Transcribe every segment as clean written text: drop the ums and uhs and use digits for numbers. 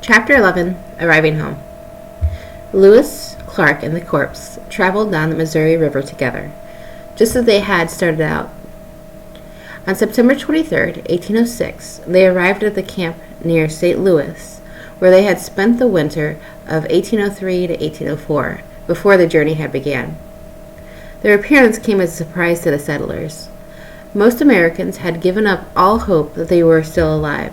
Chapter 11. Arriving home. Lewis, Clark, and the corpse traveled down the Missouri River together, just as they had started out. On September 23, 1806, they arrived at the camp near St. Louis, where they had spent the winter of 1803 to 1804, before the journey had begun. Their appearance came as a surprise to the settlers. Most Americans had given up all hope that they were still alive,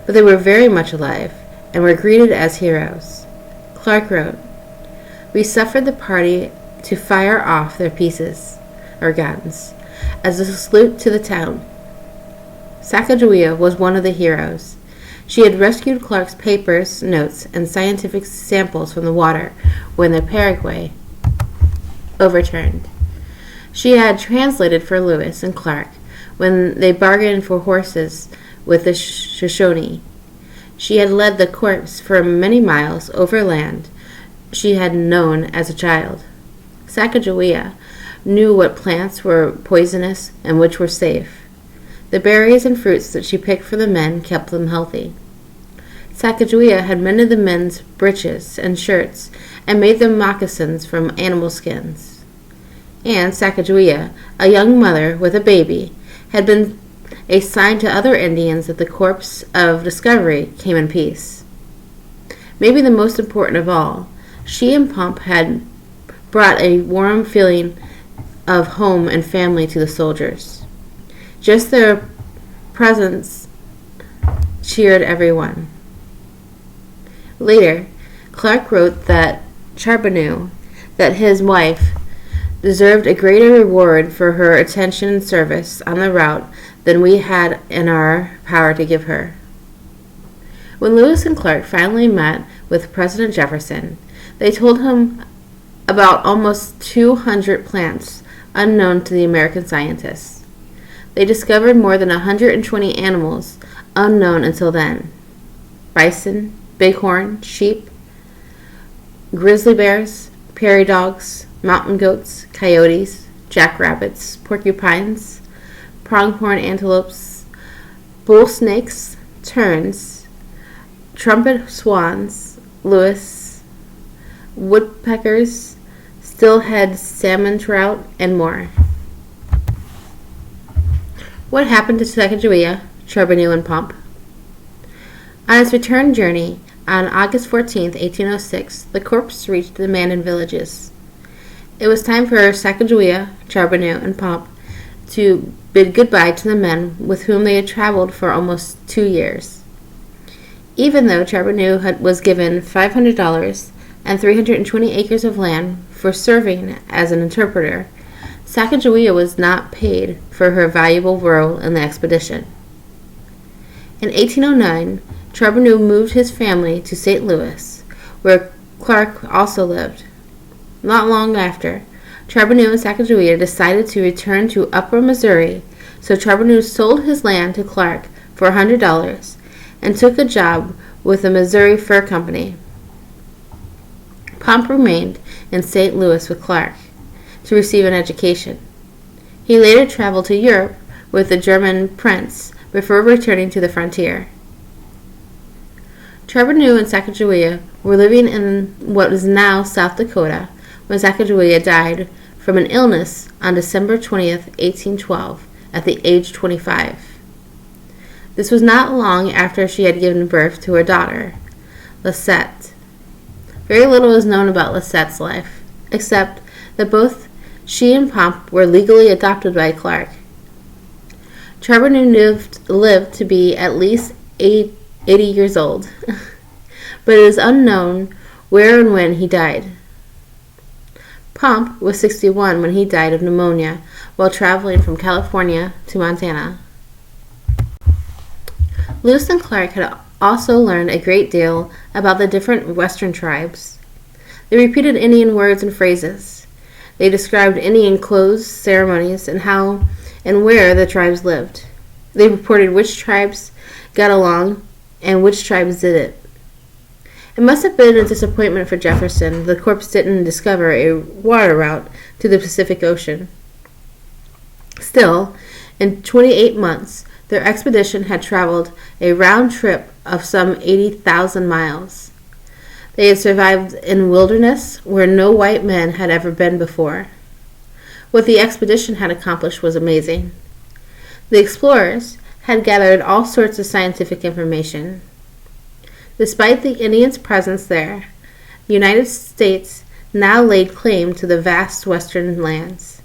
but they were very much alive and were greeted as heroes. Clark wrote, "We suffered the party to fire off their pieces, or guns, as a salute to the town." Sacagawea was one of the heroes. She had rescued Clark's papers, notes, and scientific samples from the water when the Paraguay overturned. She had translated for Lewis and Clark when they bargained for horses with the Shoshone. She had led the corpse for many miles over land she had known as a child. Sacagawea knew what plants were poisonous and which were safe. The berries and fruits that she picked for the men kept them healthy. Sacagawea had mended the men's breeches and shirts and made them moccasins from animal skins. And Sacagawea, a young mother with a baby, had been a sign to other Indians that the corpse of discovery came in peace. Maybe the most important of all, she and Pump had brought a warm feeling of home and family to the soldiers. Just their presence cheered everyone. Later, Clark wrote that Charbonneau, that his wife, deserved a greater reward for her attention and service on the route than we had in our power to give her. When Lewis and Clark finally met with President Jefferson, they told him about almost 200 plants unknown to the American scientists. They discovered more than 120 animals unknown until then: bison, bighorn, sheep, grizzly bears, prairie dogs, mountain goats, coyotes, jackrabbits, porcupines, pronghorn antelopes, bull snakes, terns, trumpet swans, Lewis, woodpeckers, steelhead salmon trout, and more. What happened to Sacagawea, Charbonneau, and Pump? On its return journey, on August 14, 1806, the corpse reached the Mandan villages. It was time for Sacagawea, Charbonneau, and Pump to bid goodbye to the men with whom they had traveled for almost 2 years. Even though Charbonneau was given $500 and 320 acres of land for serving as an interpreter, Sacagawea was not paid for her valuable role in the expedition. In 1809, Charbonneau moved his family to St. Louis, where Clark also lived. Not long after, Charbonneau and Sacagawea decided to return to Upper Missouri, so Charbonneau sold his land to Clark for $100 and took a job with the Missouri Fur Company. Pump remained in St. Louis with Clark to receive an education. He later traveled to Europe with the German prince before returning to the frontier. Charbonneau and Sacagawea were living in what is now South Dakota when Sacagawea died from an illness on December 20th, 1812, at the age 25. This was not long after she had given birth to her daughter, Lisette. Very little is known about Lisette's life, except that both she and Pump were legally adopted by Clark. Charbonneau lived to be at least 80 years old, but it is unknown where and when he died. Pump was 61 when he died of pneumonia while traveling from California to Montana. Lewis and Clark had also learned a great deal about the different western tribes. They repeated Indian words and phrases. They described Indian clothes, ceremonies, and how and where the tribes lived. They reported which tribes got along and which tribes didn't. It must have been a disappointment for Jefferson the corpse didn't discover a water route to the Pacific Ocean. Still, in 28 months, Their expedition had traveled a round trip of some 80,000 miles. They had survived in wilderness where no white men had ever been before. What the expedition had accomplished was amazing. The explorers had gathered all sorts of scientific information. Despite the Indians' presence there, the United States now laid claim to the vast western lands.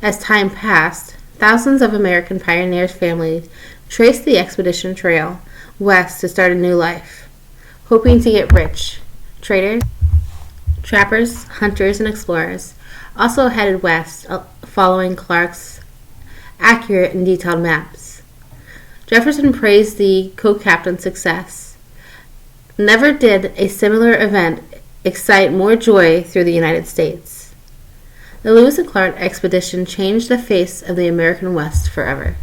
As time passed, thousands of American pioneers' families traced the expedition trail west to start a new life, hoping to get rich. Traders, trappers, hunters, and explorers also headed west, following Clark's accurate and detailed maps. Jefferson praised the co-captain's success. Never did a similar event excite more joy through the United States. The Lewis and Clark expedition changed the face of the American West forever.